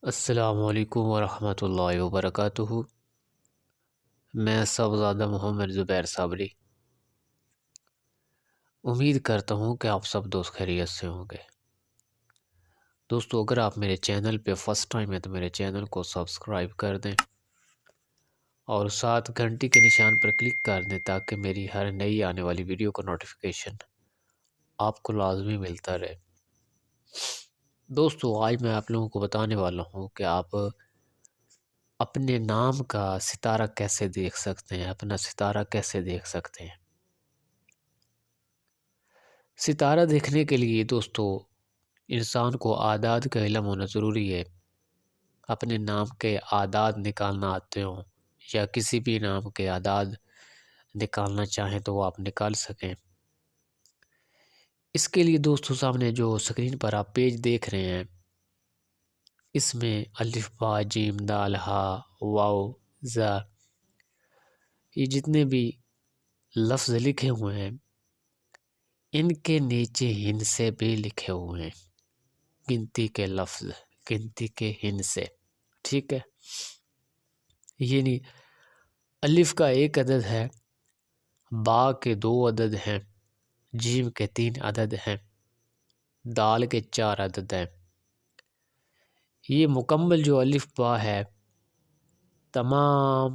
السلام علیکم ورحمۃ اللہ وبرکاتہ۔ میں صاحبزادہ محمد زبیر صابری امید کرتا ہوں کہ آپ سب دوست خیریت سے ہوں گے۔ دوستو، اگر آپ میرے چینل پہ فرسٹ ٹائم ہے تو میرے چینل کو سبسکرائب کر دیں اور ساتھ گھنٹی کے نشان پر کلک کر دیں تاکہ میری ہر نئی آنے والی ویڈیو کا نوٹیفیکیشن آپ کو لازمی ملتا رہے۔ دوستو، آج میں آپ لوگوں کو بتانے والا ہوں کہ آپ اپنے نام کا ستارہ کیسے دیکھ سکتے ہیں، اپنا ستارہ کیسے دیکھ سکتے ہیں۔ ستارہ دیکھنے کے لیے دوستو انسان کو اعداد کا علم ہونا ضروری ہے۔ اپنے نام کے اعداد نکالنا آتے ہوں یا کسی بھی نام کے اعداد نکالنا چاہیں تو وہ آپ نکال سکیں۔ اس کے لیے دوستو سامنے جو سکرین پر آپ پیج دیکھ رہے ہیں، اس میں الف با جیم دال ہا واو زا یہ جتنے بھی لفظ لکھے ہوئے ہیں ان کے نیچے ہندسے بھی لکھے ہوئے ہیں، گنتی کے لفظ، گنتی کے ہندسے، ٹھیک ہے۔ یعنی الف کا 1 عدد ہے، با کے 2 عدد ہیں، جیم کے 3 عدد ہیں، دال کے 4 عدد ہیں۔ یہ مکمل جو الف با ہے، تمام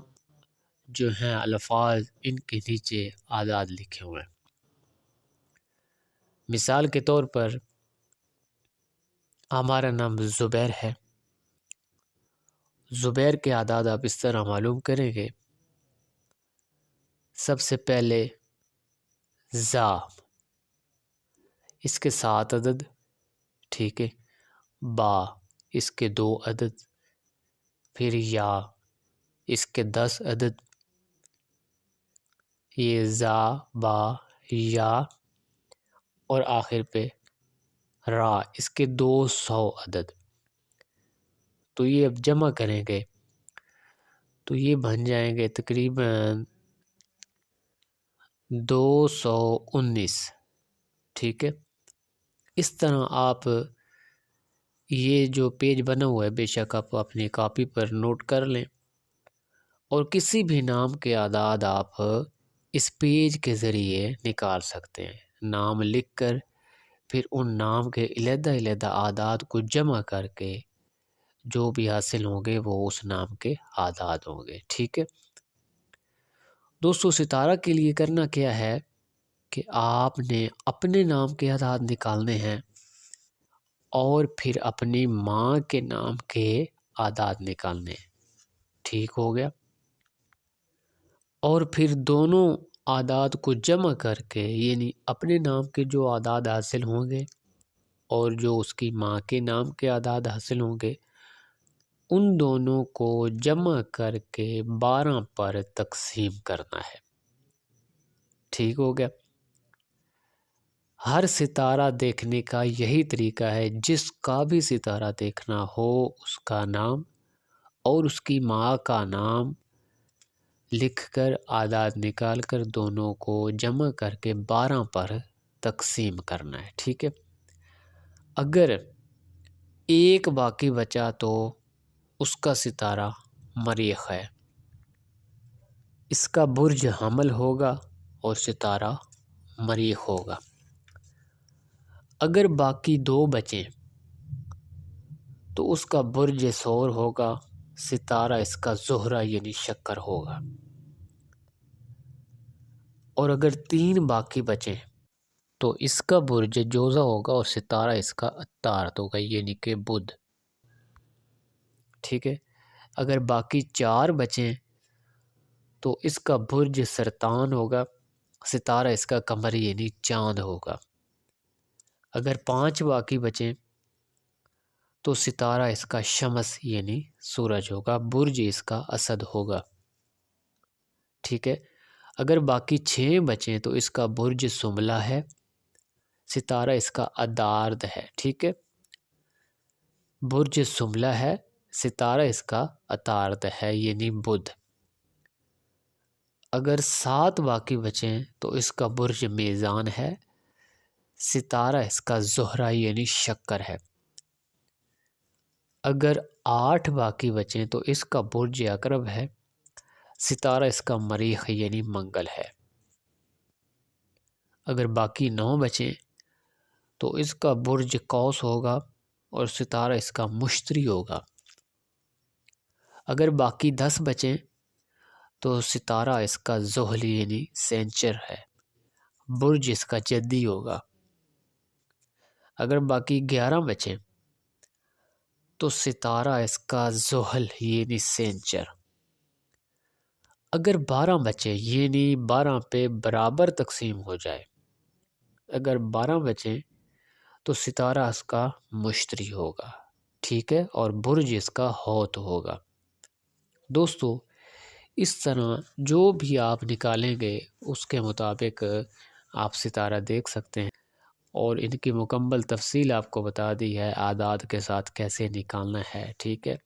جو ہیں الفاظ ان کے نیچے اعداد لکھے ہوئے ہیں۔ مثال کے طور پر ہمارا نام زبیر ہے، زبیر کے اعداد آپ اس طرح معلوم کریں گے۔ سب سے پہلے زا، اس کے 7 عدد، ٹھیک ہے۔ با، اس کے 2 عدد، پھر یا، اس کے 10 عدد، یہ زا با یا، اور آخر پہ را، اس کے 200 عدد۔ تو یہ اب جمع کریں گے تو یہ بن جائیں گے تقریباً 219، ٹھیک ہے۔ اس طرح آپ یہ جو پیج بنا ہوا ہے بے شک آپ اپنی کاپی پر نوٹ کر لیں، اور کسی بھی نام کے اعداد آپ اس پیج کے ذریعے نکال سکتے ہیں۔ نام لکھ کر پھر ان نام کے علیحدہ علیحدہ اعداد کو جمع کر کے جو بھی حاصل ہوں گے وہ اس نام کے اعداد ہوں گے، ٹھیک ہے۔ دوستو، ستارہ کے لیے کرنا کیا ہے کہ آپ نے اپنے نام کے اعداد نکالنے ہیں اور پھر اپنی ماں کے نام کے اعداد نکالنے ہیں، ٹھیک ہو گیا۔ اور پھر دونوں اعداد کو جمع کر کے، یعنی اپنے نام کے جو اعداد حاصل ہوں گے اور جو اس کی ماں کے نام کے اعداد حاصل ہوں گے، ان دونوں کو جمع کر کے 12 پر تقسیم کرنا ہے، ٹھیک ہو گیا۔ ہر ستارہ دیکھنے کا یہی طریقہ ہے، جس کا بھی ستارہ دیکھنا ہو اس کا نام اور اس کی ماں کا نام لکھ کر اعداد نکال کر دونوں کو جمع کر کے 12 پر تقسیم کرنا ہے، ٹھیک ہے۔ اگر ایک باقی بچا تو اس کا ستارہ مریخ ہے، اس کا برج حمل ہوگا اور ستارہ مریخ ہوگا۔ اگر باقی 2 بچیں تو اس کا برج ثور ہوگا، ستارہ اس کا زہرہ یعنی شکر ہوگا۔ اور اگر 3 باقی بچیں تو اس کا برج جوزہ ہوگا اور ستارہ اس کا عطارد ہوگا یعنی کہ بدھ، ٹھیک ہے۔ اگر باقی 4 بچیں تو اس کا برج سرطان ہوگا، ستارہ اس کا قمر یعنی چاند ہوگا۔ اگر 5 باقی بچیں تو ستارہ اس کا شمس یعنی سورج ہوگا، برج اس کا اسد ہوگا، ٹھیک ہے۔ اگر باقی 6 بچیں تو اس کا برج سنبلہ ہے، ستارہ اس کا عطارد ہے، ٹھیک ہے۔ برج سنبلہ ہے، ستارہ اس کا عطارد ہے یعنی بدھ۔ اگر 7 باقی بچیں تو اس کا برج میزان ہے، ستارہ اس کا زہرہ یعنی شکر ہے۔ اگر 8 باقی بچیں تو اس کا برج عقرب ہے، ستارہ اس کا مریخ یعنی منگل ہے۔ اگر باقی 9 بچیں تو اس کا برج قوس ہوگا اور ستارہ اس کا مشتری ہوگا۔ اگر باقی 10 بچیں تو ستارہ اس کا زحل یعنی سینچر ہے، برج اس کا جدی ہوگا۔ اگر باقی 11 بچیں تو ستارہ اس کا زحل یعنی سینچر۔ اگر 12 بچیں یعنی 12 پہ برابر تقسیم ہو جائے، اگر 12 بچیں تو ستارہ اس کا مشتری ہوگا، ٹھیک ہے، اور برج اس کا حوت ہوگا۔ دوستو اس طرح جو بھی آپ نکالیں گے اس کے مطابق آپ ستارہ دیکھ سکتے ہیں، اور ان کی مکمل تفصیل آپ کو بتا دی ہے اعداد کے ساتھ کیسے نکالنا ہے، ٹھیک ہے۔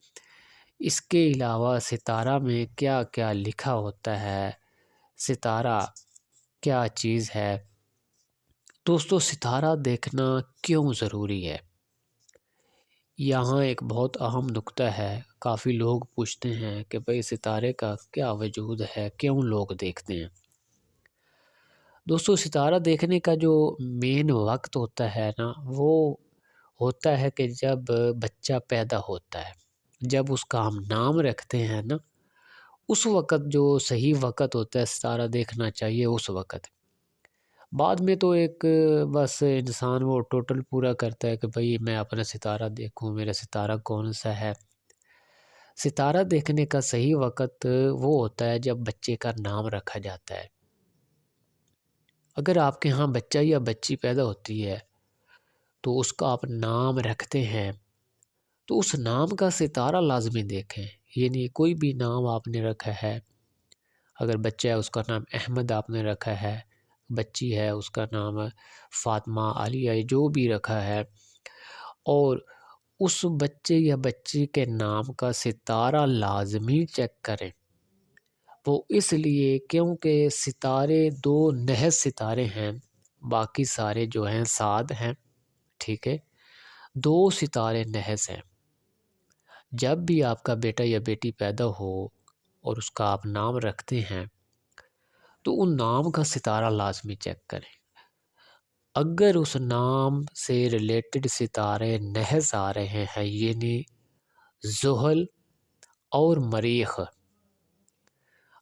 اس کے علاوہ ستارہ میں کیا کیا لکھا ہوتا ہے، ستارہ کیا چیز ہے، دوستو ستارہ دیکھنا کیوں ضروری ہے؟ یہاں ایک بہت اہم نکتہ ہے، کافی لوگ پوچھتے ہیں کہ بھئی ستارے کا کیا وجود ہے، کیوں لوگ دیکھتے ہیں؟ دوستو ستارہ دیکھنے کا جو مین وقت ہوتا ہے نا، وہ ہوتا ہے کہ جب بچہ پیدا ہوتا ہے، جب اس کا ہم نام رکھتے ہیں نا، اس وقت جو صحیح وقت ہوتا ہے ستارہ دیکھنا چاہیے اس وقت۔ بعد میں تو ایک بس انسان وہ ٹوٹل پورا کرتا ہے کہ بھئی میں اپنا ستارہ دیکھوں، میرا ستارہ کون سا ہے۔ ستارہ دیکھنے کا صحیح وقت وہ ہوتا ہے جب بچے کا نام رکھا جاتا ہے۔ اگر آپ کے ہاں بچہ یا بچی پیدا ہوتی ہے تو اس کا آپ نام رکھتے ہیں تو اس نام کا ستارہ لازمی دیکھیں، یعنی کوئی بھی نام آپ نے رکھا ہے، اگر بچہ ہے اس کا نام احمد آپ نے رکھا ہے، بچی ہے اس کا نام فاطمہ، عالیہ، جو بھی رکھا ہے، اور اس بچے یا بچی کے نام کا ستارہ لازمی چیک کریں۔ وہ اس لیے کیونکہ ستارے 2 نحس ستارے ہیں، باقی سارے جو ہیں صاد ہیں، ٹھیک ہے، 2 ستارے نحس ہیں۔ جب بھی آپ کا بیٹا یا بیٹی پیدا ہو اور اس کا آپ نام رکھتے ہیں تو ان نام کا ستارہ لازمی چیک کریں۔ اگر اس نام سے ریلیٹڈ ستارے نحس آ رہے ہیں، یعنی زحل اور مریخ،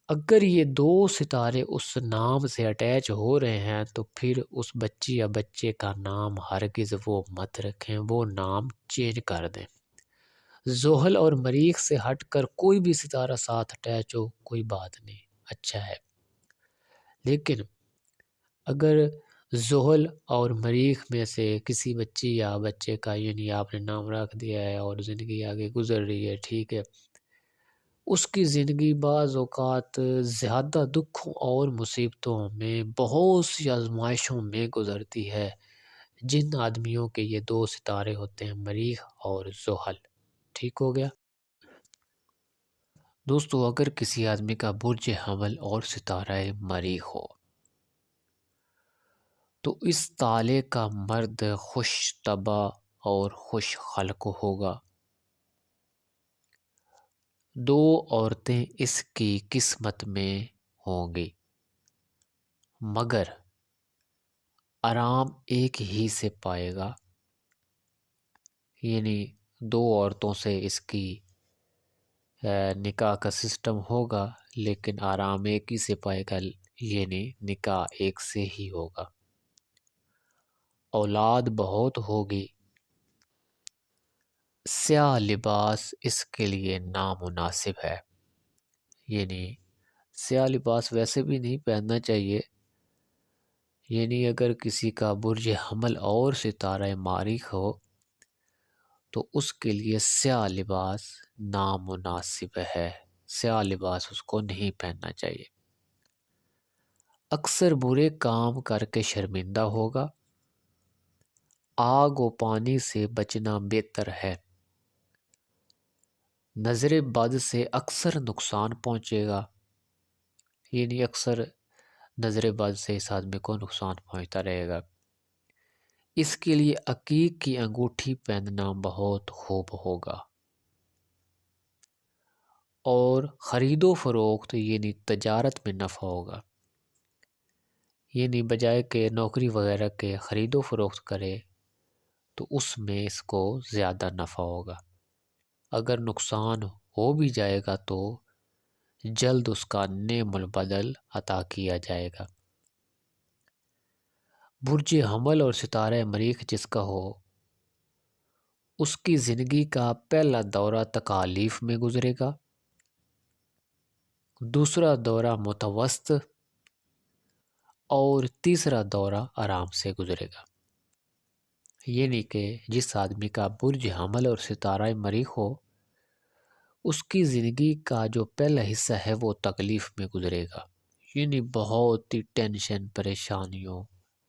اگر یہ 2 ستارے اس نام سے اٹیچ ہو رہے ہیں تو پھر اس بچی یا بچے کا نام ہرگز وہ مت رکھیں، وہ نام چینج کر دیں۔ زحل اور مریخ سے ہٹ کر کوئی بھی ستارہ ساتھ اٹیچ ہو کوئی بات نہیں، اچھا ہے، لیکن اگر زحل اور مریخ میں سے کسی بچی یا بچے کا یعنی آپ نے نام رکھ دیا ہے اور زندگی آگے گزر رہی ہے، ٹھیک ہے، اس کی زندگی بعض اوقات زیادہ دکھوں اور مصیبتوں میں، بہت سی آزمائشوں میں گزرتی ہے، جن آدمیوں کے یہ 2 ستارے ہوتے ہیں مریخ اور زحل، ٹھیک ہو گیا۔ دوستو اگر کسی آدمی کا برج حمل اور ستارہ مریخ ہو تو اس تالے کا مرد خوش طبع اور خوش خلق ہوگا۔ 2 عورتیں اس کی قسمت میں ہوں گی، مگر آرام ایک ہی سے پائے گا، یعنی 2 عورتوں سے اس کی نکاح کا سسٹم ہوگا لیکن آرام ایک ہی سے پائے گا، یعنی نکاح ایک سے ہی ہوگا۔ اولاد بہت ہوگی، سیاہ لباس اس کے لیے نامناسب ہے، یعنی سیاہ لباس ویسے بھی نہیں پہننا چاہیے، یعنی اگر کسی کا برج حمل اور ستارہ مریخ ہو تو اس کے لیے سیاہ لباس نامناسب ہے، سیاہ لباس اس کو نہیں پہننا چاہیے۔ اکثر برے کام کر کے شرمندہ ہوگا، آگ و پانی سے بچنا بہتر ہے، نظر بد سے اکثر نقصان پہنچے گا، یعنی اکثر نظر بد سے اس آدمی کو نقصان پہنچتا رہے گا۔ اس کے لیے عقیق کی انگوٹھی پہننا بہت خوب ہوگا، اور خرید و فروخت یعنی تجارت میں نفع ہوگا، یعنی بجائے کہ نوکری وغیرہ کے خرید و فروخت کرے تو اس میں اس کو زیادہ نفع ہوگا۔ اگر نقصان ہو بھی جائے گا تو جلد اس کا نعم البدل عطا کیا جائے گا۔ برج حمل اور ستارہ مریخ جس کا ہو، اس کی زندگی کا پہلا دورہ تکالیف میں گزرے گا، دوسرا دورہ متوسط اور تیسرا دورہ آرام سے گزرے گا۔ یعنی کہ جس آدمی کا برج حمل اور ستارہ مریخ ہو، اس کی زندگی کا جو پہلا حصہ ہے وہ تکلیف میں گزرے گا، یعنی بہت ہی ٹینشن، پریشانیوں،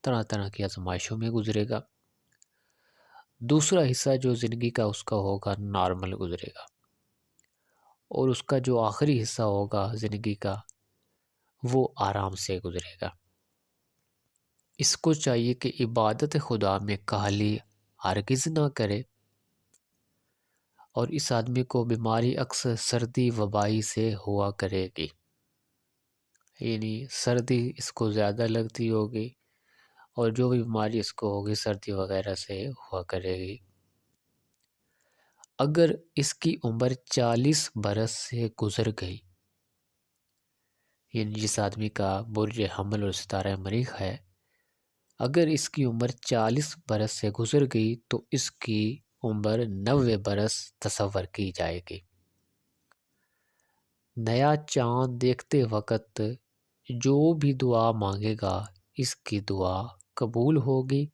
طرح طرح کی آزمائشوں میں گزرے گا۔ دوسرا حصہ جو زندگی کا اس کا ہوگا نارمل گزرے گا، اور اس کا جو آخری حصہ ہوگا زندگی کا وہ آرام سے گزرے گا۔ اس کو چاہیے کہ عبادت خدا میں کاہلی ہرگز نہ کرے، اور اس آدمی کو بیماری اکثر سردی وبائی سے ہوا کرے گی، یعنی سردی اس کو زیادہ لگتی ہوگی، اور جو بھی بیماری اس کو ہوگی سردی وغیرہ سے ہوا کرے گی۔ اگر اس کی عمر 40 برس سے گزر گئی، یعنی جس آدمی کا برج حمل اور ستارہ مریخ ہے، اگر اس کی عمر 40 برس سے گزر گئی تو اس کی عمر 90 برس تصور کی جائے گی۔ نیا چاند دیکھتے وقت جو بھی دعا مانگے گا اس کی دعا قبول ہوگی،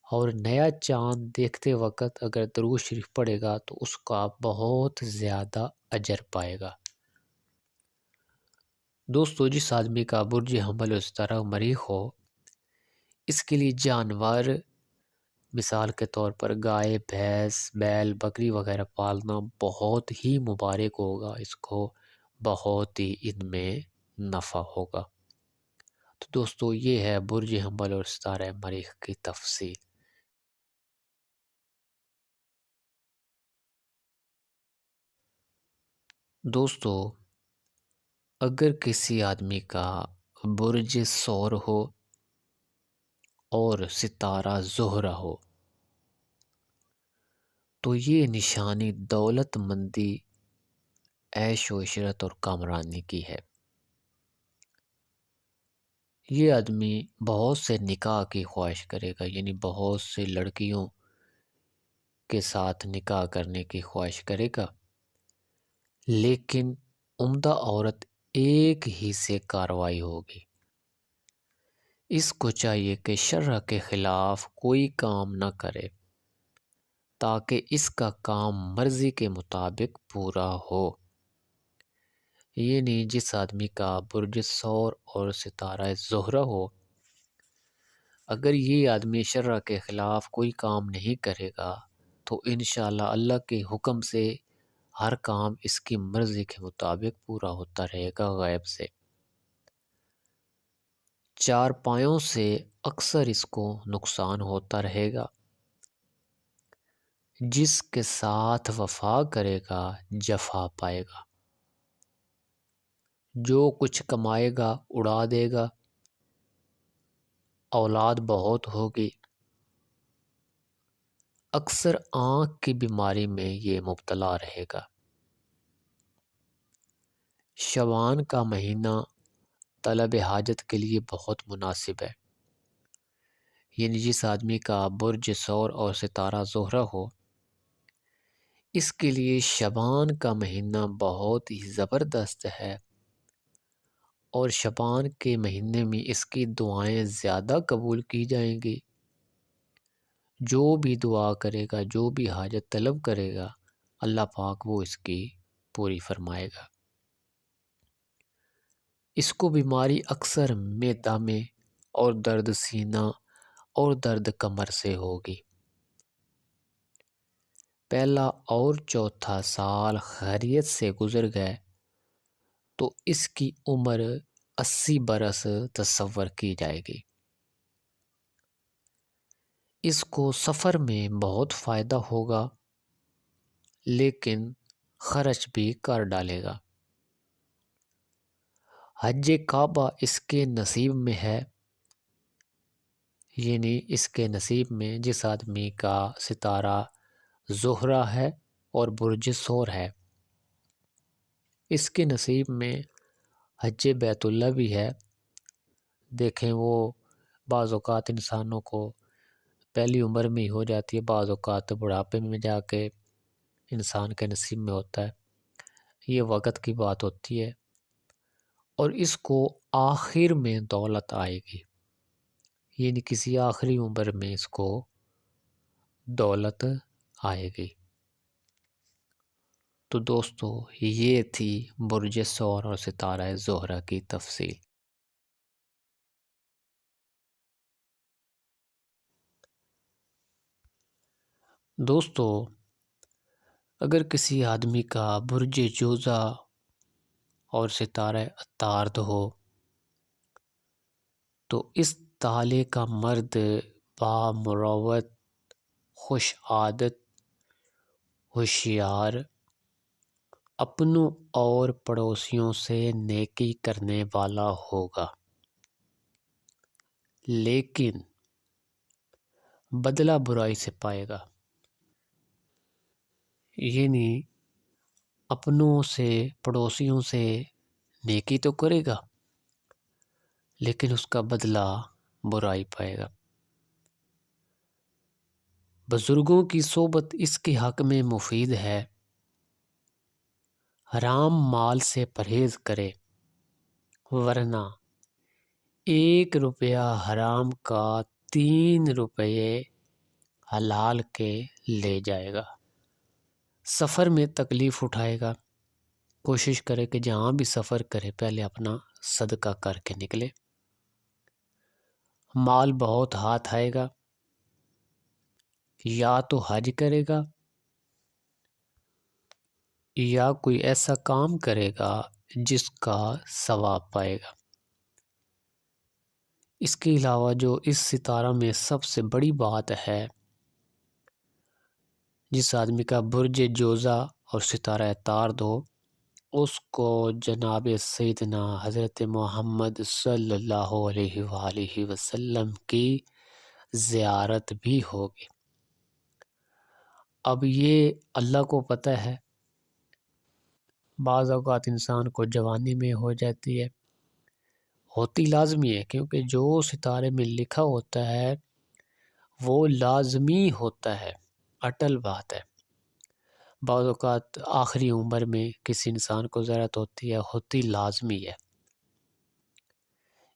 اور نیا چاند دیکھتے وقت اگر درود شریف پڑھے گا تو اس کا بہت زیادہ اجر پائے گا۔ دوستو، جس آدمی کا برج حمل اور ستارہ مریخ ہو، اس کے لیے جانور مثال کے طور پر گائے، بھینس، بیل، بکری وغیرہ پالنا بہت ہی مبارک ہوگا، اس کو بہت ہی ان میں نفع ہوگا۔ تو دوستو، یہ ہے برج حمل اور ستارہ مریخ کی تفصیل۔ دوستو، اگر کسی آدمی کا برج ثور ہو اور ستارہ زہرہ ہو تو یہ نشانی دولت مندی، عیش و عشرت اور کامرانی کی ہے۔ یہ آدمی بہت سے نکاح کی خواہش کرے گا، یعنی بہت سے لڑکیوں کے ساتھ نکاح کرنے کی خواہش کرے گا، لیکن عمدہ عورت ایک ہی سے کارروائی ہوگی۔ اس کو چاہیے کہ شرع کے خلاف کوئی کام نہ کرے تاکہ اس کا کام مرضی کے مطابق پورا ہو۔ یعنی جس آدمی کا برج ثور اور ستارہ زہرہ ہو، اگر یہ آدمی شرع کے خلاف کوئی کام نہیں کرے گا تو انشاءاللہ اللہ کے حکم سے ہر کام اس کی مرضی کے مطابق پورا ہوتا رہے گا غیب سے۔ چار پایوں سے اکثر اس کو نقصان ہوتا رہے گا۔ جس کے ساتھ وفا کرے گا جفا پائے گا، جو کچھ کمائے گا اڑا دے گا، اولاد بہت ہوگی، اکثر آنکھ کی بیماری میں یہ مبتلا رہے گا۔ شعبان کا مہینہ طلب حاجت کے لیے بہت مناسب ہے، یعنی جس آدمی کا برج ثور اور ستارہ زہرہ ہو، اس کے لیے شعبان کا مہینہ بہت ہی زبردست ہے، اور شعبان کے مہینے میں اس کی دعائیں زیادہ قبول کی جائیں گی۔ جو بھی دعا کرے گا، جو بھی حاجت طلب کرے گا، اللہ پاک وہ اس کی پوری فرمائے گا۔ اس کو بیماری اکثر معدہ میں اور درد سینہ اور درد کمر سے ہوگی۔ پہلا اور چوتھا سال خیریت سے گزر گئے تو اس کی عمر 80 برس تصور کی جائے گی۔ اس کو سفر میں بہت فائدہ ہوگا، لیکن خرچ بھی کر ڈالے گا۔ حج کعبہ اس کے نصیب میں ہے، یعنی اس کے نصیب میں جس آدمی کا ستارہ زہرہ ہے اور برج ثور ہے، اس کے نصیب میں حج بیت اللہ بھی ہے۔ دیکھیں وہ بعض اوقات انسانوں کو پہلی عمر میں ہی ہو جاتی ہے، بعض اوقات بڑھاپے میں جا کے انسان کے نصیب میں ہوتا ہے، یہ وقت کی بات ہوتی ہے، اور اس کو آخر میں دولت آئے گی، یعنی کسی آخری عمر میں اس کو دولت آئے گی۔ تو دوستو یہ تھی برج ثور اور ستارہ زہرہ کی تفصیل۔ دوستو اگر کسی آدمی کا برج جوزہ اور ستارہ عطارد ہو تو اس تالے کا مرد بامروت، خوش عادت، ہوشیار، اپنوں اور پڑوسیوں سے نیکی کرنے والا ہوگا، لیکن بدلہ برائی سے پائے گا، یعنی اپنوں سے پڑوسیوں سے نیکی تو کرے گا لیکن اس کا بدلہ برائی پائے گا۔ بزرگوں کی صحبت اس کے حق میں مفید ہے، حرام مال سے پرہیز کرے، ورنہ 1 روپیہ حرام کا 3 روپے حلال کے لے جائے گا۔ سفر میں تکلیف اٹھائے گا، کوشش کرے کہ جہاں بھی سفر کرے پہلے اپنا صدقہ کر کے نکلے۔ مال بہت ہاتھ آئے گا، یا تو حج کرے گا یا کوئی ایسا کام کرے گا جس کا ثواب پائے گا۔ اس کے علاوہ جو اس ستارہ میں سب سے بڑی بات ہے، جس آدمی کا برج جوزہ اور ستارہ عطارد ہو، اس کو جناب سیدنا حضرت محمد صلی اللہ علیہ وآلہ وسلم کی زیارت بھی ہوگی۔ اب یہ اللہ کو پتہ ہے، بعض اوقات انسان کو جوانی میں ہو جاتی ہے، ہوتی لازمی ہے، کیونکہ جو ستارے میں لکھا ہوتا ہے وہ لازمی ہوتا ہے، اٹل بات ہے۔ بعض اوقات آخری عمر میں کسی انسان کو ضرورت ہوتی ہے، ہوتی لازمی ہے۔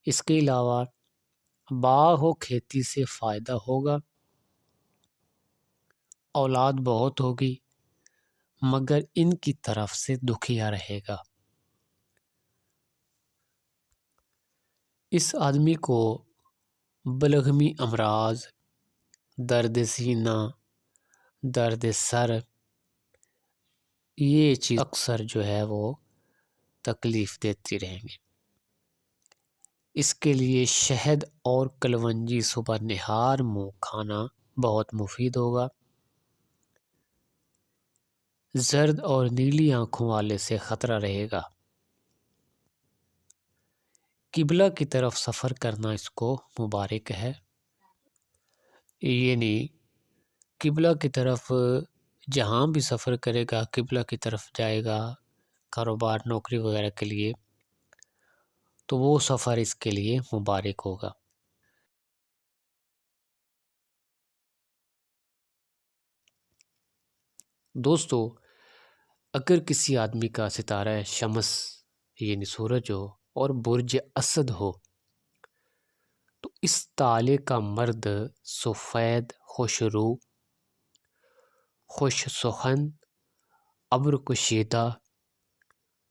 اس کے علاوہ باغ و کھیتی سے فائدہ ہوگا، اولاد بہت ہوگی، مگر ان کی طرف سے دکھیا رہے گا۔ اس آدمی کو بلغمی امراض، درد سینہ، درد سر، یہ چیز اکثر جو ہے وہ تکلیف دیتی رہیں گی۔ اس کے لیے شہد اور کلونجی صبح نہار منہ کھانا بہت مفید ہوگا۔ زرد اور نیلی آنکھوں والے سے خطرہ رہے گا۔ قبلہ کی طرف سفر کرنا اس کو مبارک ہے، یعنی قبلہ کی طرف جہاں بھی سفر کرے گا، قبلہ کی طرف جائے گا کاروبار نوکری وغیرہ کے لیے، تو وہ سفر اس کے لیے مبارک ہوگا۔ دوستو اگر کسی آدمی کا ستارہ شمس یعنی سورج ہو اور برج اسد ہو تو اس تالے کا مرد سفید، خوش رو، خوش سخن، ابر کشیدہ،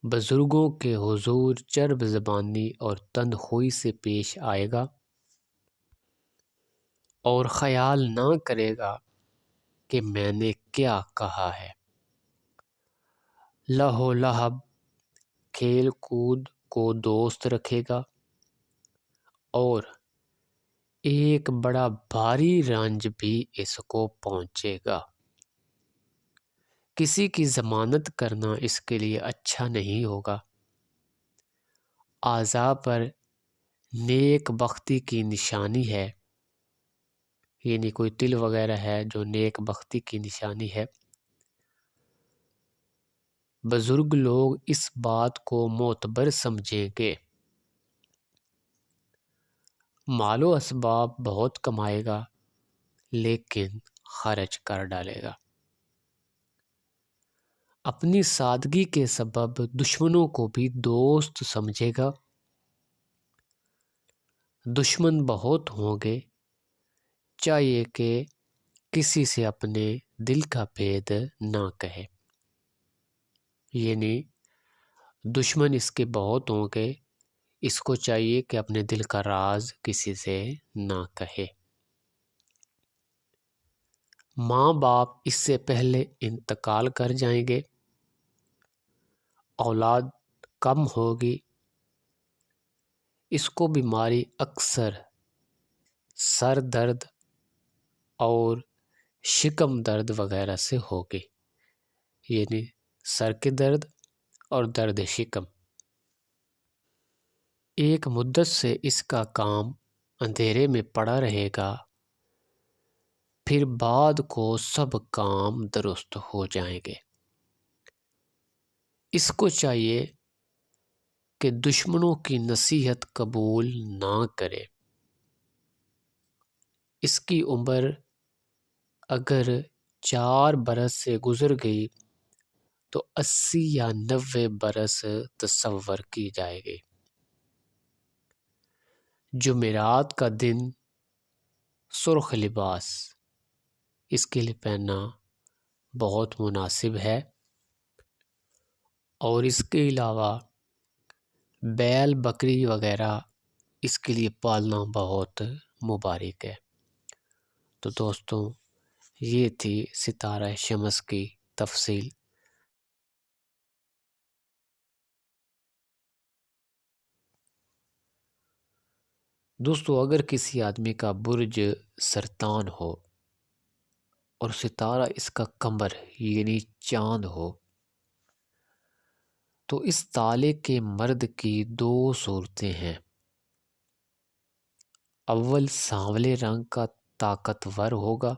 بزرگوں کے حضور چرب زبانی اور تند خوئی سے پیش آئے گا، اور خیال نہ کرے گا کہ میں نے کیا کہا ہے۔ لہو لہب، کھیل کود کو دوست رکھے گا، اور ایک بڑا بھاری رنج بھی اس کو پہنچے گا۔ کسی کی ضمانت کرنا اس کے لیے اچھا نہیں ہوگا۔ اعضاء پر نیک بختی کی نشانی ہے، یعنی کوئی تل وغیرہ ہے جو نیک بختی کی نشانی ہے۔ بزرگ لوگ اس بات کو معتبر سمجھیں گے۔ مال و اسباب بہت کمائے گا لیکن خرچ کر ڈالے گا۔ اپنی سادگی کے سبب دشمنوں کو بھی دوست سمجھے گا۔ دشمن بہت ہوں گے، چاہیے کہ کسی سے اپنے دل کا بھید نہ کہے، یعنی دشمن اس کے بہت ہوں گے، اس کو چاہیے کہ اپنے دل کا راز کسی سے نہ کہے۔ ماں باپ اس سے پہلے انتقال کر جائیں گے، اولاد کم ہوگی، اس کو بیماری اکثر سر درد اور شکم درد وغیرہ سے ہوگی، یعنی سر کے درد اور درد شکم۔ ایک مدت سے اس کا کام اندھیرے میں پڑا رہے گا، پھر بعد کو سب کام درست ہو جائیں گے۔ اس کو چاہیے کہ دشمنوں کی نصیحت قبول نہ کرے۔ اس کی عمر اگر 4 برس سے گزر گئی تو 80 یا 90 برس تصور کی جائے گی۔ جمعرات کا دن سرخ لباس اس کے لیے پہننا بہت مناسب ہے، اور اس کے علاوہ بیل بکری وغیرہ اس کے لیے پالنا بہت مبارک ہے۔ تو دوستوں، یہ تھی ستارہ شمس کی تفصیل۔ دوستو، اگر کسی آدمی کا برج سرطان ہو اور ستارہ اس کا قمر یعنی چاند ہو، تو اس تالے کے مرد کی 2 صورتیں ہیں۔ اول سانولے رنگ کا طاقتور ہوگا،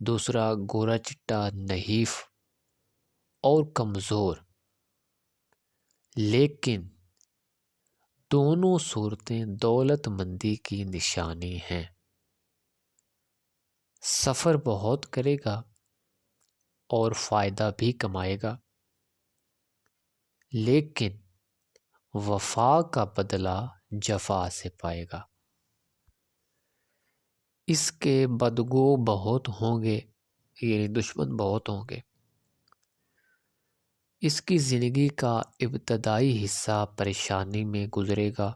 دوسرا گورا چٹا نحیف اور کمزور، لیکن دونوں صورتیں دولت مندی کی نشانی ہیں۔ سفر بہت کرے گا اور فائدہ بھی کمائے گا، لیکن وفا کا بدلہ جفا سے پائے گا۔ اس کے بدگو بہت ہوں گے، یعنی دشمن بہت ہوں گے۔ اس کی زندگی کا ابتدائی حصہ پریشانی میں گزرے گا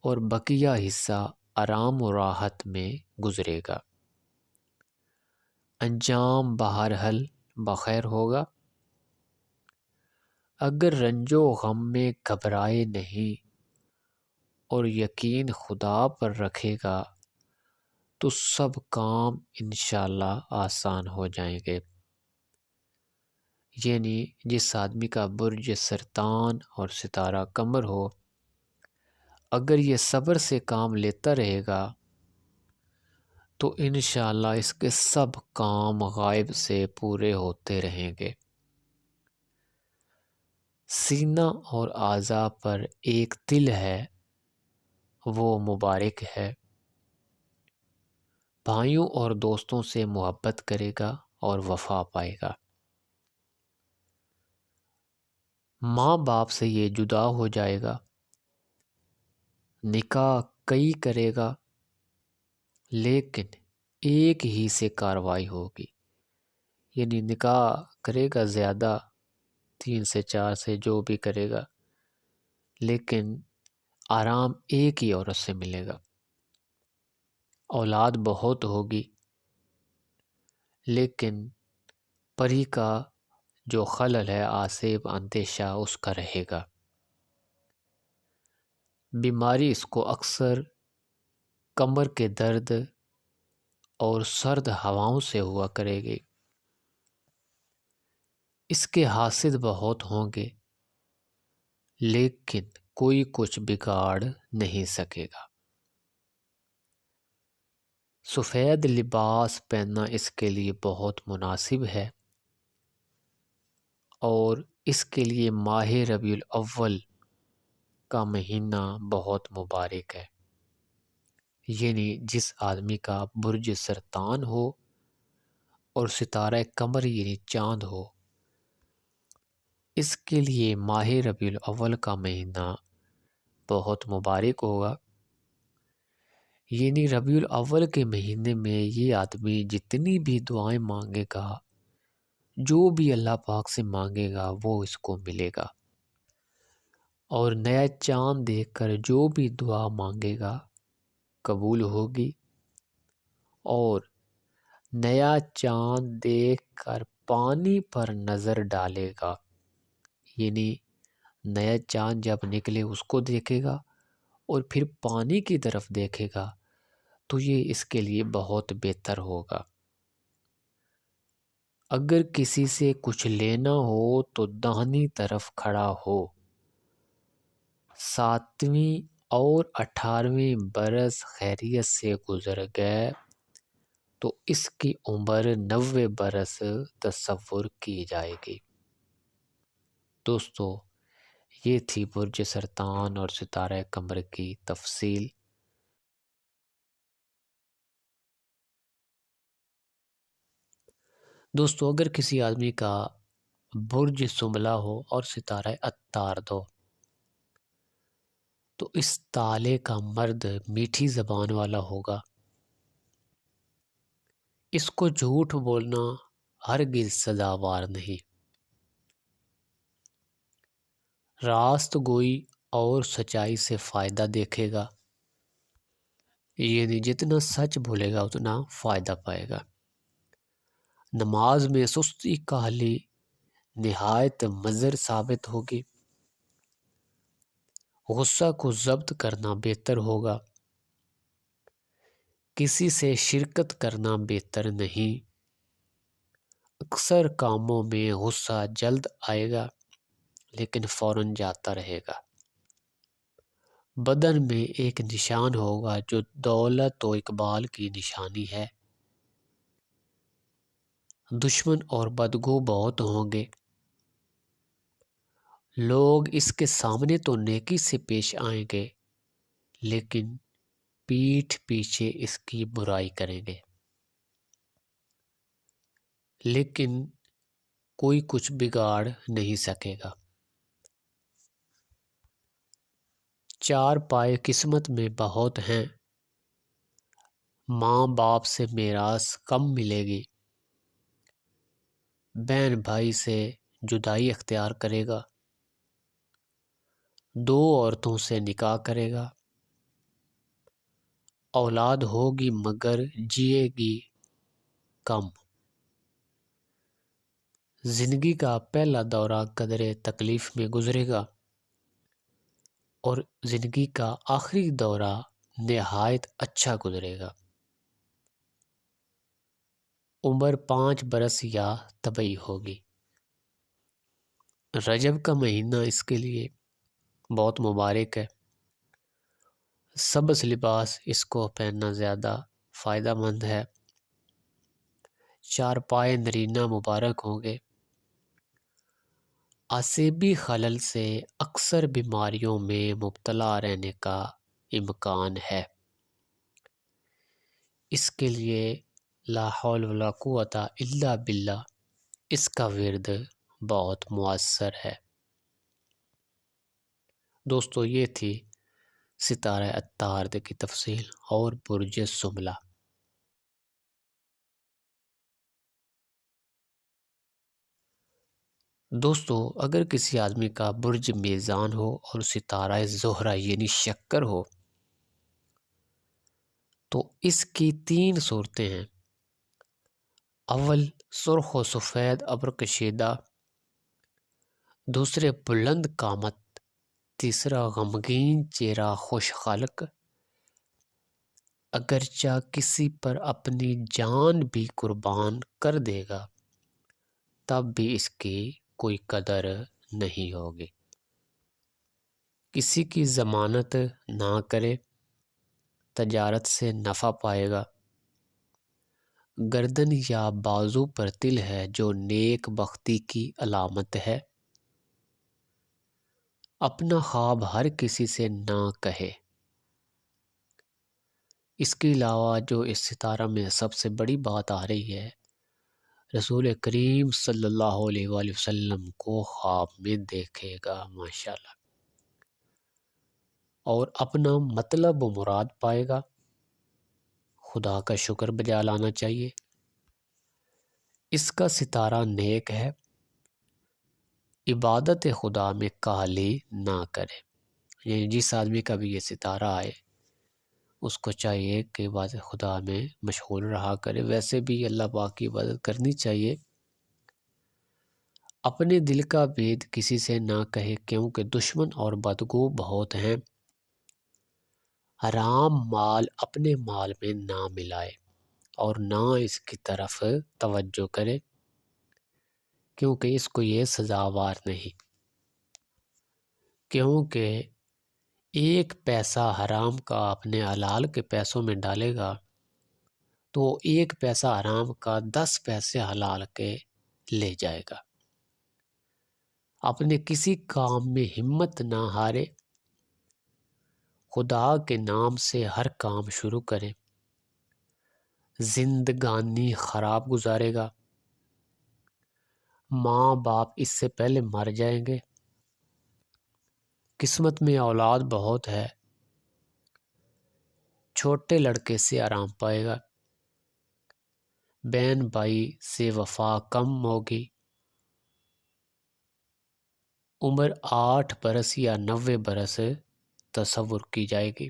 اور بقیہ حصہ آرام و راحت میں گزرے گا۔ انجام بہرحال بخیر ہوگا۔ اگر رنج و غم میں گھبرائے نہیں اور یقین خدا پر رکھے گا تو سب کام انشاءاللہ آسان ہو جائیں گے۔ یعنی جس آدمی کا برج سرطان اور ستارہ قمر ہو، اگر یہ صبر سے کام لیتا رہے گا تو انشاءاللہ اس کے سب کام غائب سے پورے ہوتے رہیں گے۔ سینہ اور اعضاء پر ایک تل ہے، وہ مبارک ہے۔ بھائیوں اور دوستوں سے محبت کرے گا اور وفا پائے گا۔ ماں باپ سے یہ جدا ہو جائے گا۔ نکاح کئی کرے گا لیکن ایک ہی سے کاروائی ہوگی، یعنی نکاح کرے گا زیادہ، 3 سے 4 سے جو بھی کرے گا، لیکن آرام ایک ہی عورت سے ملے گا۔ اولاد بہت ہوگی لیکن پری کا جو خلل ہے، آسیب اندیشہ اس کا رہے گا۔ بیماری اس کو اکثر کمر کے درد اور سرد ہواؤں سے ہوا کرے گی۔ اس کے حاسد بہت ہوں گے لیکن کوئی کچھ بگاڑ نہیں سکے گا۔ سفید لباس پہننا اس کے لیے بہت مناسب ہے اور اس کے لیے ماہ ربیع الاول کا مہینہ بہت مبارک ہے، یعنی جس آدمی کا برج سرطان ہو اور ستارہ قمر یعنی چاند ہو، اس کے لیے ماہ ربیع الاول کا مہینہ بہت مبارک ہوگا۔ یعنی ربیع الاول کے مہینے میں یہ آدمی جتنی بھی دعائیں مانگے گا، جو بھی اللہ پاک سے مانگے گا وہ اس کو ملے گا، اور نیا چاند دیکھ کر جو بھی دعا مانگے گا قبول ہوگی، اور نیا چاند دیکھ کر پانی پر نظر ڈالے گا، یعنی نیا چاند جب نکلے اس کو دیکھے گا اور پھر پانی کی طرف دیکھے گا تو یہ اس کے لیے بہت بہتر ہوگا۔ اگر کسی سے کچھ لینا ہو تو داہنی طرف کھڑا ہو، 7ویں اور 18ویں برس خیریت سے گزر گئے تو اس کی عمر 90 برس تصور کی جائے گی۔ دوستو، یہ تھی برج سرطان اور ستارہ قمر کی تفصیل۔ دوستو، اگر کسی آدمی کا برج سنبلا ہو اور ستارہ عطارد ہو تو اس تالے کا مرد میٹھی زبان والا ہوگا۔ اس کو جھوٹ بولنا ہرگز سزاوار نہیں، راست گوئی اور سچائی سے فائدہ دیکھے گا، یعنی جتنا سچ بولے گا اتنا فائدہ پائے گا۔ نماز میں سستی کاہلی نہایت مضر ثابت ہوگی، غصہ کو ضبط کرنا بہتر ہوگا، کسی سے شرکت کرنا بہتر نہیں، اکثر کاموں میں غصہ جلد آئے گا لیکن فوراً جاتا رہے گا۔ بدن میں ایک نشان ہوگا جو دولت و اقبال کی نشانی ہے، دشمن اور بدگو بہت ہوں گے، لوگ اس کے سامنے تو نیکی سے پیش آئیں گے لیکن پیٹھ پیچھے اس کی برائی کریں گے، لیکن کوئی کچھ بگاڑ نہیں سکے گا۔ 4 پائے قسمت میں بہت ہیں، ماں باپ سے میراث کم ملے گی، بہن بھائی سے جدائی اختیار کرے گا، 2 عورتوں سے نکاح کرے گا، اولاد ہوگی مگر جیے گی کم، زندگی کا پہلا دورہ قدرے تکلیف میں گزرے گا اور زندگی کا آخری دورہ نہایت اچھا گزرے گا۔ عمر 5 برس یا طبی ہوگی۔ رجب کا مہینہ اس کے لیے بہت مبارک ہے، سبز لباس اس کو پہننا زیادہ فائدہ مند ہے، 4 پائے نرینہ مبارک ہوں گے، اعصابی خلل سے اکثر بیماریوں میں مبتلا رہنے کا امکان ہے، اس کے لیے لا حول ولا قوت الا باللہ اس کا ورد بہت مؤثر ہے۔ دوستو، یہ تھی ستارہ عطارد کی تفصیل اور برج سنبلا۔ دوستو، اگر کسی آدمی کا برج میزان ہو اور ستارہ زہرہ یعنی شکر ہو تو اس کی 3 صورتیں ہیں۔ اول، سرخ و سفید ابر کشیدہ، دوسرے بلند قامت، تیسرا غمگین چہرہ خوش خلق، اگرچہ کسی پر اپنی جان بھی قربان کر دے گا تب بھی اس کی کوئی قدر نہیں ہوگی۔ کسی کی ضمانت نہ کرے، تجارت سے نفع پائے گا۔ گردن یا بازو پر تل ہے جو نیک بختی کی علامت ہے۔ اپنا خواب ہر کسی سے نہ کہے۔ اس کے علاوہ جو اس ستارہ میں سب سے بڑی بات آ رہی ہے، رسول کریم صلی اللہ علیہ وآلہ وسلم کو خواب میں دیکھے گا ماشاءاللہ، اور اپنا مطلب و مراد پائے گا۔ خدا کا شکر بجا لانا چاہیے۔ اس کا ستارہ نیک ہے، عبادت خدا میں کاہلی نہ کرے۔ یعنی جس آدمی کا بھی یہ ستارہ آئے اس کو چاہیے کہ عبادت خدا میں مشغول رہا کرے۔ ویسے بھی اللہ پاک کی عبادت کرنی چاہیے۔ اپنے دل کا بھید کسی سے نہ کہے، کیونکہ دشمن اور بدگو بہت ہیں۔ حرام مال اپنے مال میں نہ ملائے اور نہ اس کی طرف توجہ کرے، کیونکہ اس کو یہ سزاوار نہیں۔ کیونکہ ایک پیسہ حرام کا اپنے حلال کے پیسوں میں ڈالے گا تو ایک پیسہ حرام کا 10 پیسے حلال کے لے جائے گا۔ اپنے کسی کام میں ہمت نہ ہارے، خدا کے نام سے ہر کام شروع کرے۔ زندگانی خراب گزارے گا، ماں باپ اس سے پہلے مر جائیں گے۔ قسمت میں اولاد بہت ہے، چھوٹے لڑکے سے آرام پائے گا۔ بہن بھائی سے وفا کم ہوگی۔ عمر 8 برس یا 90 برس تصور کی جائے گی۔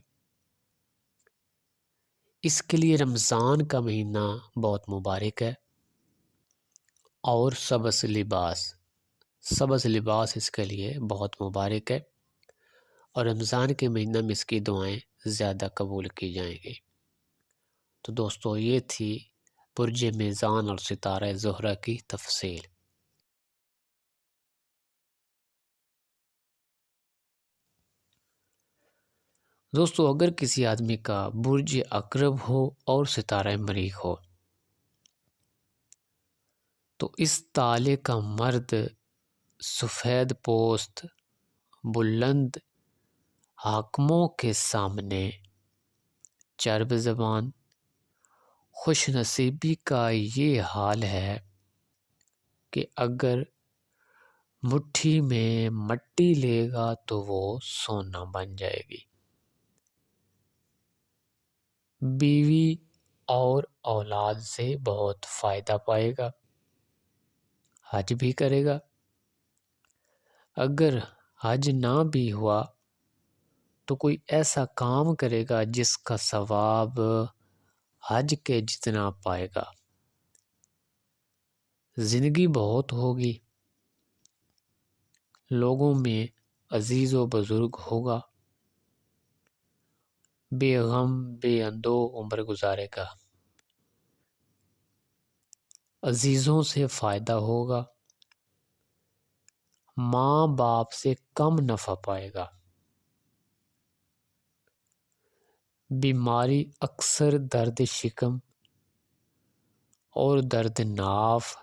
اس کے لیے رمضان کا مہینہ بہت مبارک ہے، اور سبز لباس اس کے لیے بہت مبارک ہے، اور رمضان کے مہینہ میں اس کی دعائیں زیادہ قبول کی جائیں گی۔ تو دوستو یہ تھی برج میزان اور ستارہ زہرہ کی تفصیل۔ دوستو اگر کسی آدمی کا برج عقرب ہو اور ستارہ مریخ ہو تو اس تالے کا مرد سفید پوست، بلند حاکموں کے سامنے چرب زبان، خوش نصیبی کا یہ حال ہے کہ اگر مٹھی میں مٹی لے گا تو وہ سونا بن جائے گی۔ بیوی اور اولاد سے بہت فائدہ پائے گا، حج بھی کرے گا۔ اگر حج نہ بھی ہوا تو کوئی ایسا کام کرے گا جس کا ثواب حج کے جتنا پائے گا۔ زندگی بہت ہوگی، لوگوں میں عزیز و بزرگ ہوگا، بے غم بے اندوہ عمر گزارے گا، عزیزوں سے فائدہ ہوگا، ماں باپ سے کم نفع پائے گا۔ بیماری اکثر درد شکم اور درد ناف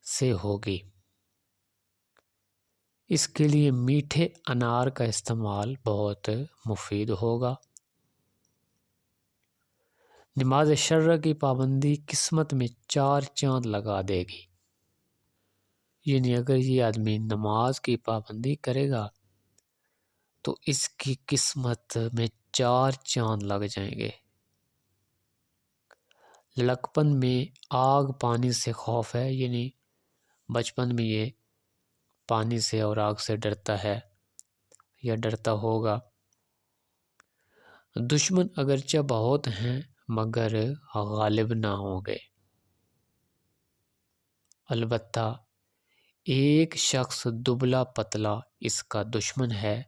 سے ہوگی۔ اس کے لیے میٹھے انار کا استعمال بہت مفید ہوگا۔ نماز شرع کی پابندی قسمت میں 4 چاند لگا دے گی۔ یعنی اگر یہ آدمی نماز کی پابندی کرے گا تو اس کی قسمت میں 4 چاند لگ جائیں گے۔ لڑکپن میں آگ پانی سے خوف ہے، یعنی بچپن میں یہ پانی سے اور آگ سے ڈرتا ہے یا ڈرتا ہوگا۔ دشمن اگرچہ بہت ہیں مگر غالب نہ ہوں گے۔ البتہ ایک شخص دبلا پتلا اس کا دشمن ہے،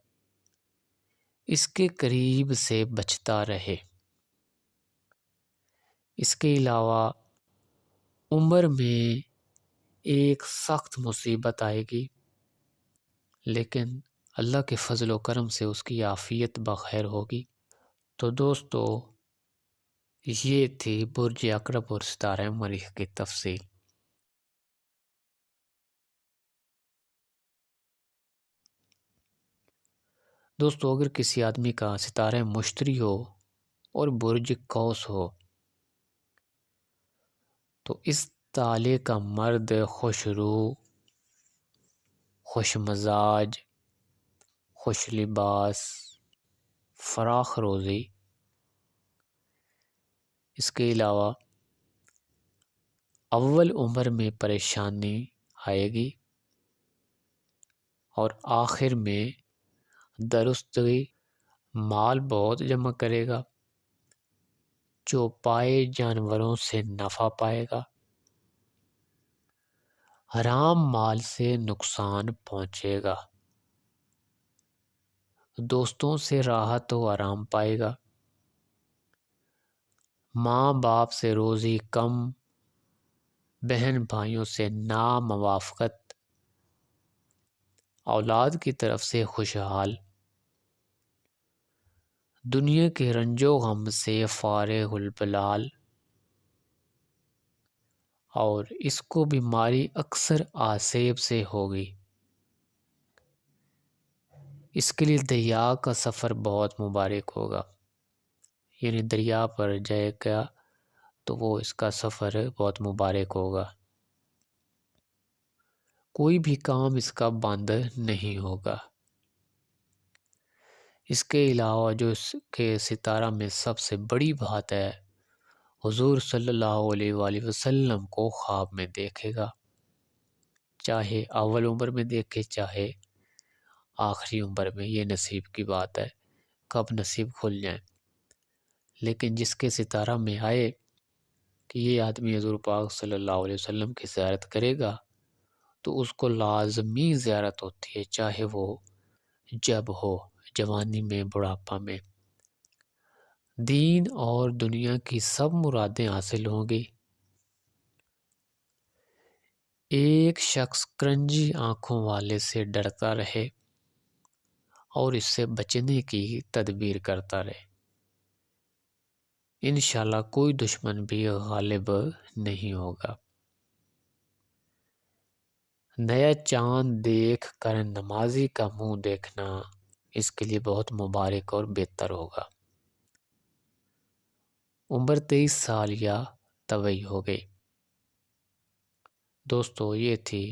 اس کے قریب سے بچتا رہے۔ اس کے علاوہ عمر میں ایک سخت مصیبت آئے گی، لیکن اللہ کے فضل و کرم سے اس کی عافیت بخیر ہوگی۔ تو دوستو، یہ تھی برج عقرب اور ستارہ مریخ کی تفصیل۔ دوستو، اگر کسی آدمی کا ستارہ مشتری ہو اور برج قوس ہو تو اس تالے کا مرد خوش روح، خوش مزاج، خوش لباس، فراخ روزی، اس کے علاوہ اول عمر میں پریشانی آئے گی اور آخر میں درستگی، مال بہت جمع کرے گا، چوپائے جانوروں سے نفع پائے گا، حرام مال سے نقصان پہنچے گا، دوستوں سے راحت و آرام پائے گا، ماں باپ سے روزی کم، بہن بھائیوں سے ناموافقت، اولاد کی طرف سے خوشحال، دنیا کے رنج و غم سے فارغ البلال، اور اس کو بیماری اکثر آسیب سے ہوگی۔ اس کے لیے دریا کا سفر بہت مبارک ہوگا، یعنی دریا پر جائے گا تو وہ اس کا سفر بہت مبارک ہوگا، کوئی بھی کام اس کا بند نہیں ہوگا۔ اس کے علاوہ جو اس کے ستارہ میں سب سے بڑی بات ہے، حضور صلی اللہ علیہ وآلہ وسلم کو خواب میں دیکھے گا، چاہے اول عمر میں دیکھے چاہے آخری عمر میں، یہ نصیب کی بات ہے، کب نصیب کھل جائیں۔ لیکن جس کے ستارہ میں آئے کہ یہ آدمی حضور پاک صلی اللہ علیہ وسلم کی زیارت کرے گا تو اس کو لازمی زیارت ہوتی ہے، چاہے وہ جب ہو، جوانی میں، بڑھاپا میں، دین اور دنیا کی سب مرادیں حاصل ہوں گی۔ ایک شخص کرنجی آنکھوں والے سے ڈرتا رہے اور اس سے بچنے کی تدبیر کرتا رہے، انشاءاللہ کوئی دشمن بھی غالب نہیں ہوگا۔ نیا چاند دیکھ کر نمازی کا منہ دیکھنا اس کے لیے بہت مبارک اور بہتر ہوگا۔ عمر 23 سال یا طویل ہو گئی۔ دوستو، یہ تھی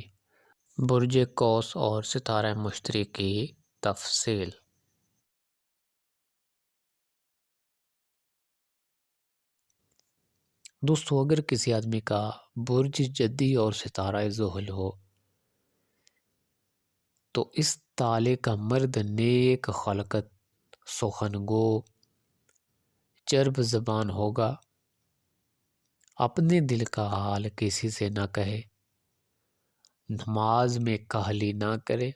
برج قوس اور ستارہ مشتری کی تفصیل۔ دوستو، اگر کسی آدمی کا برج جدی اور ستارہ زحل ہو تو اس تالے کا مرد نیک خلقت، سخن گو، چرب زبان ہوگا، اپنے دل کا حال کسی سے نہ کہے، نماز میں کاہلی نہ کرے،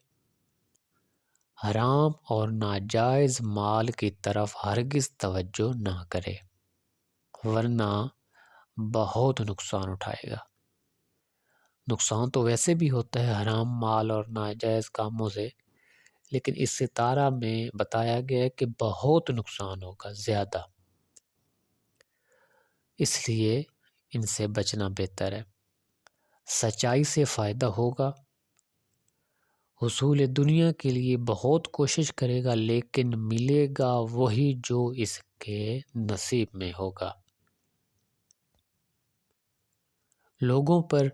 حرام اور ناجائز مال کی طرف ہرگز توجہ نہ کرے، ورنہ بہت نقصان اٹھائے گا۔ نقصان تو ویسے بھی ہوتا ہے حرام مال اور ناجائز کاموں سے، لیکن اس ستارہ میں بتایا گیا ہے کہ بہت نقصان ہوگا، زیادہ، اس لیے ان سے بچنا بہتر ہے۔ سچائی سے فائدہ ہوگا، حصول دنیا کے لیے بہت کوشش کرے گا، لیکن ملے گا وہی جو اس کے نصیب میں ہوگا۔ لوگوں پر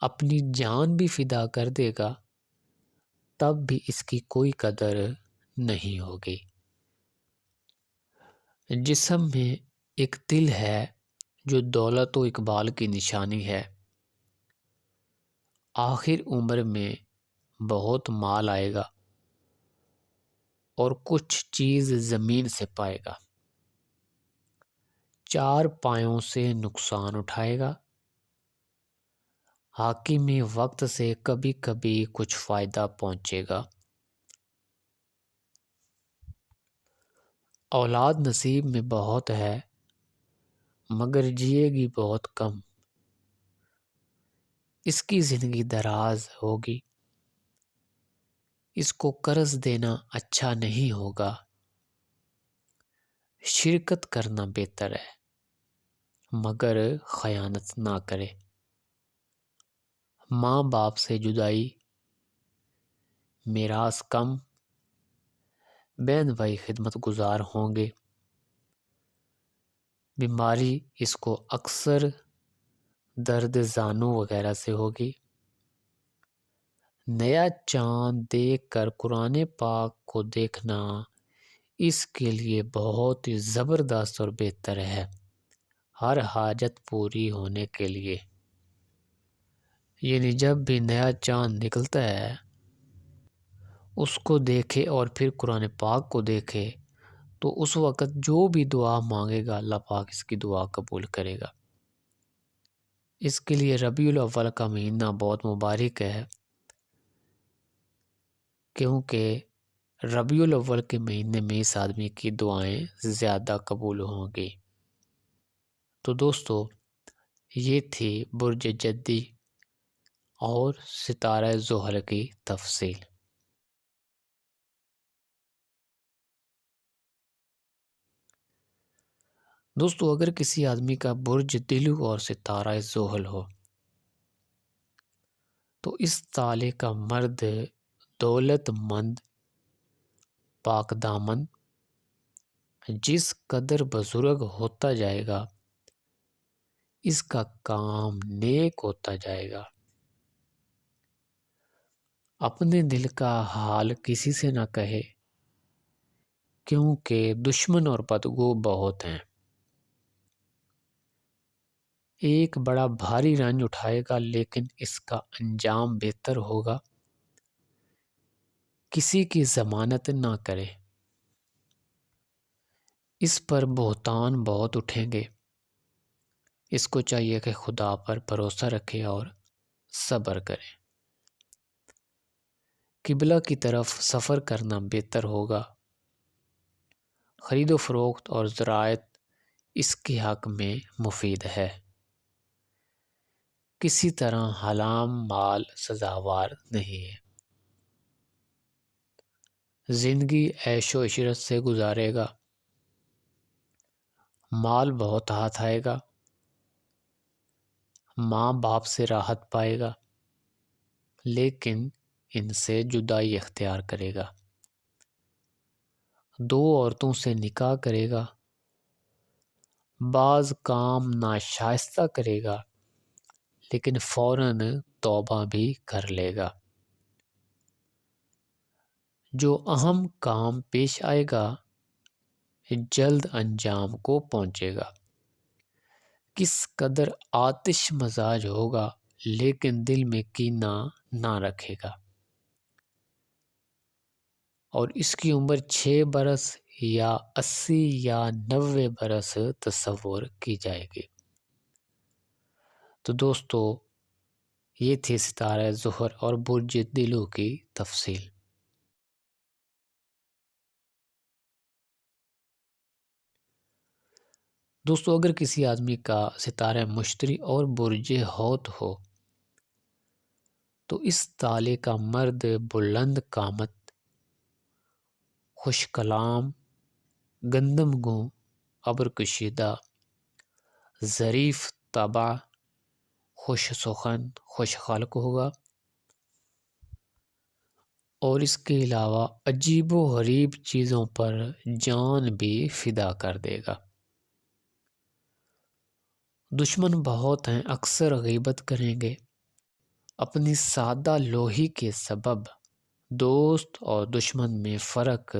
اپنی جان بھی فدا کر دے گا، تب بھی اس کی کوئی قدر نہیں ہوگی۔ جسم میں ایک دل ہے جو دولت و اقبال کی نشانی ہے، آخر عمر میں بہت مال آئے گا اور کچھ چیز زمین سے پائے گا، چار پایوں سے نقصان اٹھائے گا، حاکم وقت سے کبھی کبھی کچھ فائدہ پہنچے گا، اولاد نصیب میں بہت ہے مگر جیے گی بہت کم، اس کی زندگی دراز ہوگی، اس کو قرض دینا اچھا نہیں ہوگا، شرکت کرنا بہتر ہے مگر خیانت نہ کرے۔ ماں باپ سے جدائی، میراث کم، بہن بھائی خدمت گزار ہوں گے، بیماری اس کو اکثر درد زانو وغیرہ سے ہوگی۔ نیا چاند دیکھ کر قرآن پاک کو دیکھنا اس کے لیے بہت ہی زبردست اور بہتر ہے، ہر حاجت پوری ہونے کے لیے۔ یعنی جب بھی نیا چاند نکلتا ہے اس کو دیکھے اور پھر قرآن پاک کو دیکھے تو اس وقت جو بھی دعا مانگے گا اللہ پاک اس کی دعا قبول کرے گا۔ اس کے لیے ربیع الاول کا مہینہ بہت مبارک ہے، کیونکہ ربیع الاول کے مہینے میں اس آدمی کی دعائیں زیادہ قبول ہوں گی۔ تو دوستو، یہ تھی برج جدی اور ستارہ زحل کی تفصیل۔ دوستو، اگر کسی آدمی کا برج دلو اور ستارہ زحل ہو تو اس تالے کا مرد دولت مند، پاک دامن، جس قدر بزرگ ہوتا جائے گا اس کا کام نیک ہوتا جائے گا، اپنے دل کا حال کسی سے نہ کہے کیونکہ دشمن اور بدگو بہت ہیں۔ ایک بڑا بھاری رنج اٹھائے گا لیکن اس کا انجام بہتر ہوگا، کسی کی ضمانت نہ کرے۔ اس پر بہتان بہت اٹھیں گے، اس کو چاہیے کہ خدا پر بھروسہ رکھے اور صبر کرے۔ قبلہ کی طرف سفر کرنا بہتر ہوگا، خرید و فروخت اور زراعت اس کے حق میں مفید ہے، کسی طرح حرام مال سزاوار نہیں ہے۔ زندگی عیش و عشرت سے گزارے گا، مال بہت ہاتھ آئے گا، ماں باپ سے راحت پائے گا لیکن ان سے جدائی اختیار کرے گا، دو عورتوں سے نکاح کرے گا، بعض کام ناشائستہ کرے گا لیکن فوراً توبہ بھی کر لے گا، جو اہم کام پیش آئے گا جلد انجام کو پہنچے گا، کس قدر آتش مزاج ہوگا لیکن دل میں کینہ نہ رکھے گا، اور اس کی عمر 6 برس یا 80 یا 90 برس تصور کی جائے گی۔ تو دوستو، یہ تھی ستارہ زحل اور برج دلو کی تفصیل۔ دوستو، اگر کسی آدمی کا ستارہ مشتری اور برج حوت ہو تو اس تالے کا مرد بلند قامت، خوش کلام، گندم گوں، ابر کشیدہ، ظریف طبع، خوش سخن، خوش خلق ہوگا، اور اس کے علاوہ عجیب و غریب چیزوں پر جان بھی فدا کر دے گا۔ دشمن بہت ہیں، اکثر غیبت کریں گے، اپنی سادہ لوہی کے سبب دوست اور دشمن میں فرق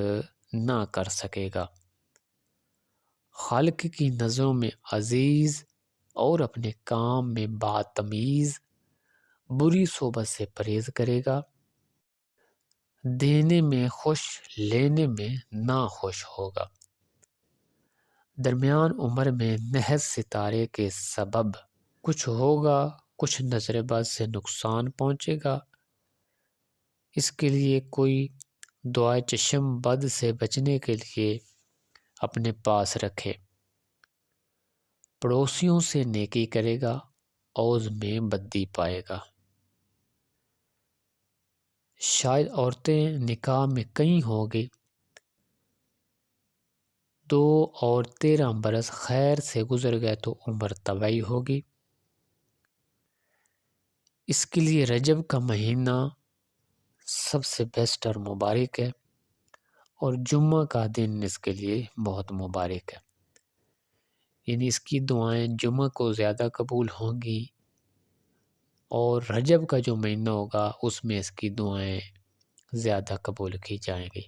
نہ کر سکے گا، خالق کی نظروں میں عزیز اور اپنے کام میں بدتمیز، بری صحبت سے پرہیز کرے گا، دینے میں خوش لینے میں ناخوش ہوگا، درمیان عمر میں محض ستارے کے سبب کچھ ہوگا، کچھ نظر بد سے نقصان پہنچے گا، اس کے لیے کوئی دعائے چشم بد سے بچنے کے لیے اپنے پاس رکھے، پڑوسیوں سے نیکی کرے گا، عوض میں بدی پائے گا۔ شاید عورتیں نکاح میں کئی ہو گئی، 2 اور 13 برس خیر سے گزر گئے تو عمر طبعی ہوگی۔ اس کے لیے رجب کا مہینہ سب سے بیسٹ اور مبارک ہے، اور جمعہ کا دن اس کے لیے بہت مبارک ہے، یعنی اس کی دعائیں جمعہ کو زیادہ قبول ہوں گی، اور رجب کا جو مہینہ ہوگا اس میں اس کی دعائیں زیادہ قبول کی جائیں گی۔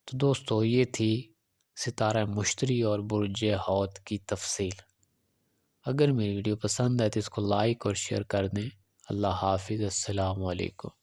تو دوستو یہ تھی ستارہ مشتری اور برج حوت کی تفصیل۔ اگر میری ویڈیو پسند آئے تو اس کو لائک اور شیئر کر دیں۔ اللہ حافظ، السلام علیکم۔